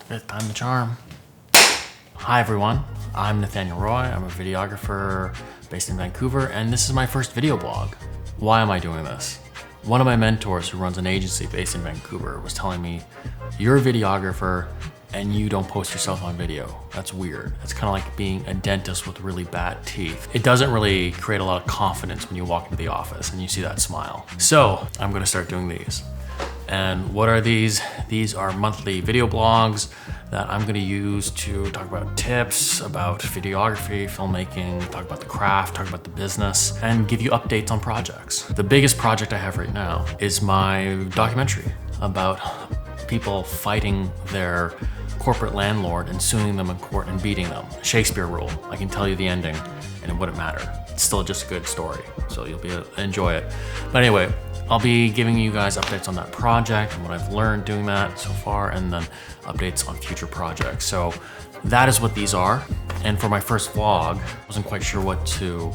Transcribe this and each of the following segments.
Fifth time the charm. Hi everyone, I'm Nathaniel Roy. I'm a videographer based in Vancouver, and this is my first video blog. Why am I doing this? One of my mentors who runs an agency based in Vancouver was telling me, you're a videographer and you don't post yourself on video. That's weird. It's kind of like being a dentist with really bad teeth. It doesn't really create a lot of confidence when you walk into the office and you see that smile. So I'm gonna start doing these. And what are these? These are monthly video blogs that I'm gonna use to talk about tips, about videography, filmmaking, talk about the craft, talk about the business, and give you updates on projects. The biggest project I have right now is my documentary about people fighting their corporate landlord and suing them in court and beating them. Shakespeare rule. I can tell you the ending and it wouldn't matter. It's still just a good story, so you'll be able to enjoy it. But anyway, I'll be giving you guys updates on that project and what I've learned doing that so far, and then updates on future projects. So that is what these are. And for my first vlog, I wasn't quite sure what to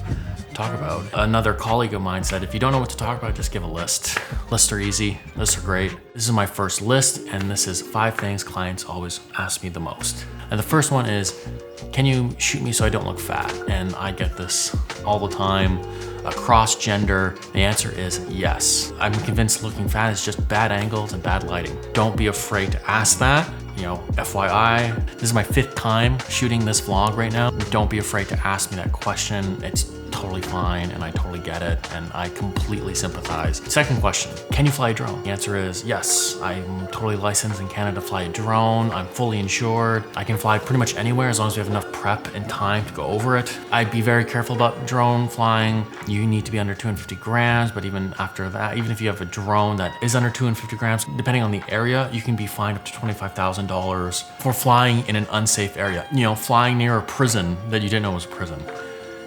talk about. Another colleague of mine said, if you don't know what to talk about, just give a list. Lists are easy, lists are great. This is my first list, and this is 5 things clients always ask me the most. And the first one is, can you shoot me so I don't look fat? And I get this all the time. Across gender, the answer is yes. I'm convinced looking fat is just bad angles and bad lighting. Don't be afraid to ask that. You know, FYI, this is my 5th time shooting this vlog right now. Don't be afraid to ask me that question. It's totally fine and I totally get it and I completely sympathize. Second question, can you fly a drone? The answer is yes. I'm totally licensed in Canada to fly a drone. I'm fully insured. I can fly pretty much anywhere as long as we have enough prep and time to go over it. I'd be very careful about drone flying. You need to be under 250 grams, but even after that, even if you have a drone that is under 250 grams, depending on the area, you can be fined up to $25,000 for flying in an unsafe area. You know, flying near a prison that you didn't know was a prison.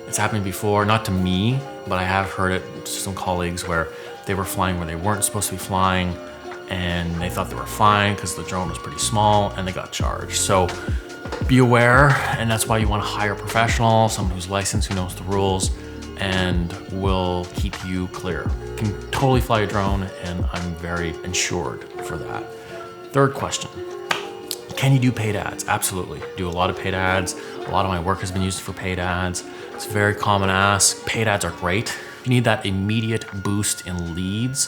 It's happened before, not to me, but I have heard it to some colleagues where they were flying where they weren't supposed to be flying and they thought they were fine because the drone was pretty small and they got charged. So be aware, and that's why you want to hire a professional, someone who's licensed, who knows the rules, and will keep you clear. You can totally fly a drone and I'm very insured for that. Third question. Can you do paid ads? Absolutely. Do a lot of paid ads. A lot of my work has been used for paid ads. It's a very common ask. Paid ads are great. If you need that immediate boost in leads,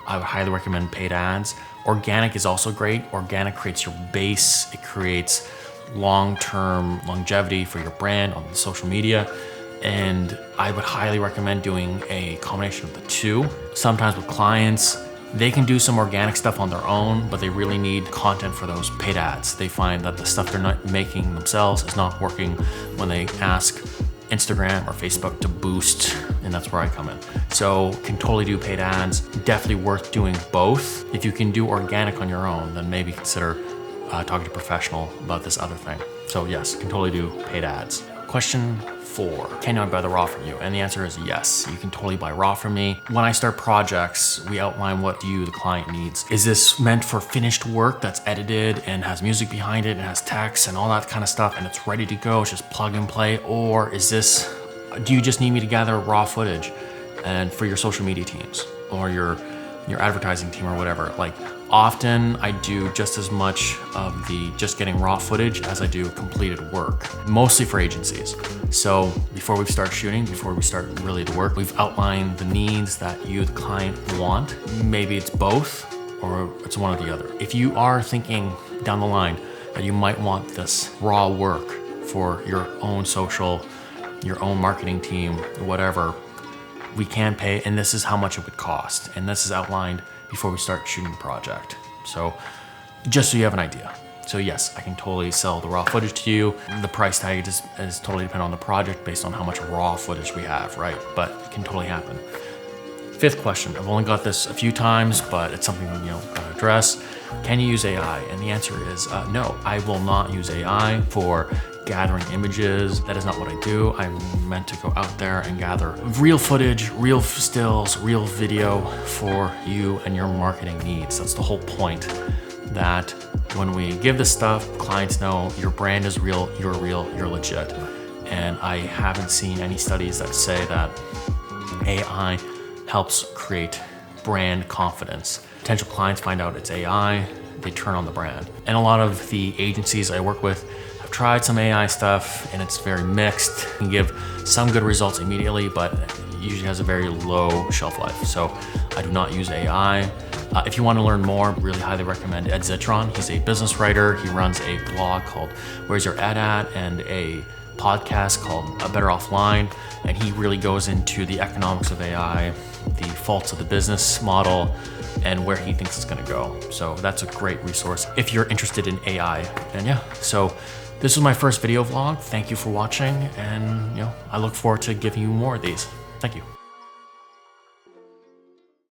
I would highly recommend paid ads. Organic is also great. Organic creates your base. It creates long-term longevity for your brand on social media. And I would highly recommend doing a combination of the two. Sometimes with clients, they can do some organic stuff on their own, but they really need content for those paid ads. They find that the stuff they're not making themselves is not working when they ask Instagram or Facebook to boost, and that's where I come in. So can totally do paid ads. Definitely worth doing both. If you can do organic on your own, then maybe consider talking to a professional about this other thing. So yes, can totally do paid ads. Question 4, can I buy the raw from you? And the answer is yes, you can totally buy raw from me. When I start projects, we outline what you, the client, needs. Is this meant for finished work that's edited and has music behind it and has text and all that kind of stuff and it's ready to go, it's just plug and play? Or is this, do you just need me to gather raw footage and for your social media teams or your advertising team or whatever? Like, often I do just as much of the just getting raw footage as I do completed work, mostly for agencies. So before we start shooting, before we start really the work, we've outlined the needs that you, the client, want. Maybe it's both or it's one or the other. If you are thinking down the line that you might want this raw work for your own social, your own marketing team, whatever, we can pay, and this is how much it would cost. And this is outlined before we start shooting the project. So just so you have an idea. So yes, I can totally sell the raw footage to you. The price tag is totally dependent on the project based on how much raw footage we have, right? But it can totally happen. 5th question, I've only got this a few times, but it's something, you know, gotta address. Can you use AI? And the answer is no, I will not use AI for gathering images. That is not what I do. I'm meant to go out there and gather real footage, real stills, real video for you and your marketing needs. That's the whole point, that when we give this stuff, clients know your brand is real, you're legit. And I haven't seen any studies that say that AI helps create brand confidence. Potential clients find out it's AI, they turn on the brand. And a lot of the agencies I work with have tried some AI stuff and it's very mixed. It can give some good results immediately, but it usually has a very low shelf life. So I do not use AI. If you want to learn more, really highly recommend Ed Zitron. He's a business writer. He runs a blog called Where's Your Ad At and a podcast called Better Offline. And he really goes into the economics of AI, the faults of the business model, and where he thinks it's going to go. So that's a great resource if you're interested in AI. And yeah, so this was my first video vlog. Thank you for watching. And I look forward to giving you more of these. Thank you.